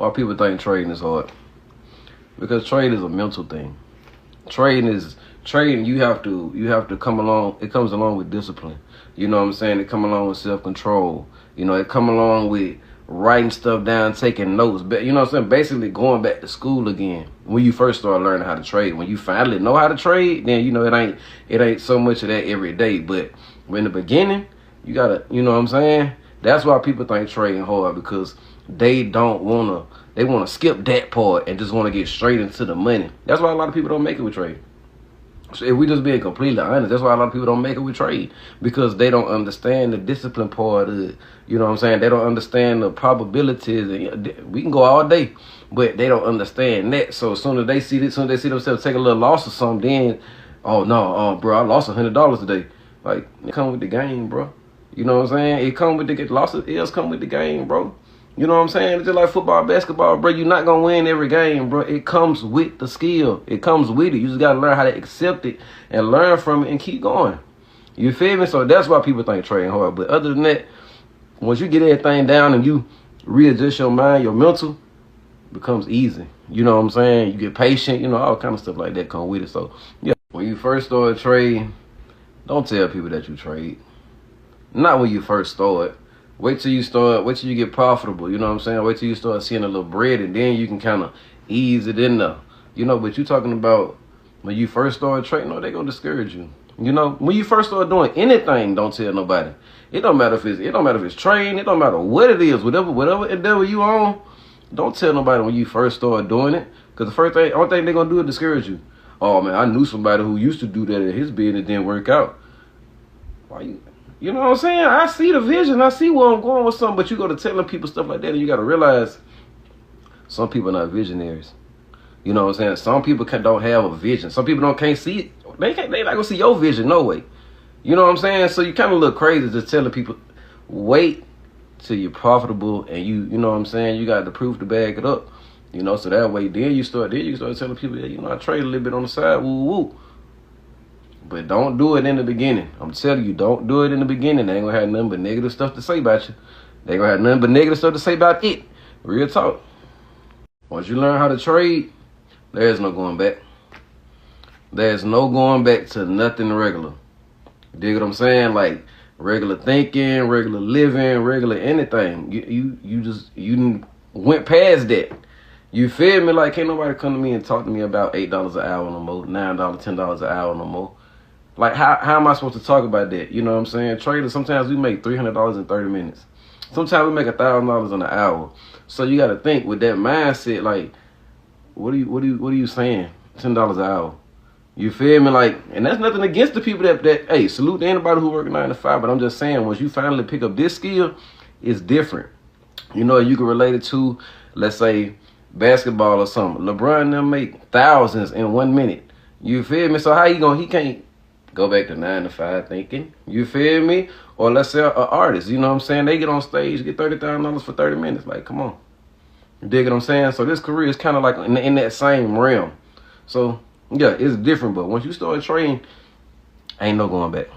Why people think trading is hard? Because trading is a mental thing. Trading, you have to come along. It comes along with discipline. You know what I'm saying? It come along with self-control. You know, it come along with writing stuff down, taking notes. But you know what I'm saying? Basically going back to school again. When you first start learning how to trade, when you finally know how to trade, then you know it ain't so much of that every day. But in the beginning, you gotta, you know what I'm saying? That's why people think trading hard, because they wanna skip that part and just wanna get straight into the money. That's why a lot of people don't make it with trading. So if we just being completely honest, that's why a lot of people don't make it with trade, because they don't understand the discipline part of it. You know what I'm saying? They don't understand the probabilities. And we can go all day, but they don't understand that. So as soon as they see themselves take a little loss or something, then, oh no, bro, I lost $100 today. Like, it come with the game, bro. You know what I'm saying? It come with the losses. It come with the game, bro. You know what I'm saying? It's just like football, basketball, bro. You're not going to win every game, bro. It comes with the skill. It comes with it. You just got to learn how to accept it and learn from it and keep going. You feel me? So that's why people think trading hard. But other than that, once you get everything down and you readjust your mind, your mental becomes easy. You know what I'm saying? You get patient. You know, all kind of stuff like that come with it. So, yeah. When you first start trading, don't tell people that you trade. Not when you first start. Wait till you get profitable, you know what I'm saying? Wait till you start seeing a little bread, and then you can kind of ease it in there. You know, but you talking about when you first start trading, no, they gonna discourage you. You know, when you first start doing anything, don't tell nobody. It don't matter if it's trading, it don't matter what it is, whatever endeavor you on, don't tell nobody when you first start doing it. Because the only thing they're gonna do is discourage you. Oh man, I knew somebody who used to do that at his business, didn't work out. Why you know what I'm saying? I see the vision. I see where I'm going with something, but you go to telling people stuff like that, and you got to realize some people are not visionaries. You know what I'm saying? Some people don't have a vision. Some people can't see it. They not going to see your vision, no way. You know what I'm saying? So you kind of look crazy just telling people, wait till you're profitable, and you know what I'm saying? You got the proof to back it up. You know, so that way, then you start telling people, yeah, you know, I trade a little bit on the side, woo woo. But don't do it in the beginning. I'm telling you, don't do it in the beginning. They ain't gonna have nothing but negative stuff to say about you. They gonna have nothing but negative stuff to say about it. Real talk. Once you learn how to trade, there's no going back. There's no going back to nothing regular. Dig what I'm saying? Like regular thinking, regular living, regular anything. You went past that. You feel me? Like, can't nobody come to me and talk to me about $8 an hour no more, $9, $10 an hour no more. Like, how am I supposed to talk about that? You know what I'm saying? Traders, sometimes we make $300 in 30 minutes. Sometimes we make $1,000 in an hour. So you got to think with that mindset, like, what are you saying? $10 an hour. You feel me? Like, and that's nothing against the people that hey, salute to anybody who work 9 to 5. But I'm just saying, once you finally pick up this skill, it's different. You know, you can relate it to, let's say, basketball or something. LeBron and them make thousands in 1 minute. You feel me? So how he can't go back to 9 to 5 thinking. You feel me? Or let's say an artist, you know what I'm saying? They get on stage, get $30,000 for 30 minutes. Like, come on. You dig what I'm saying? So this career is kind of like in that same realm. So, yeah, it's different. But once you start trading, ain't no going back.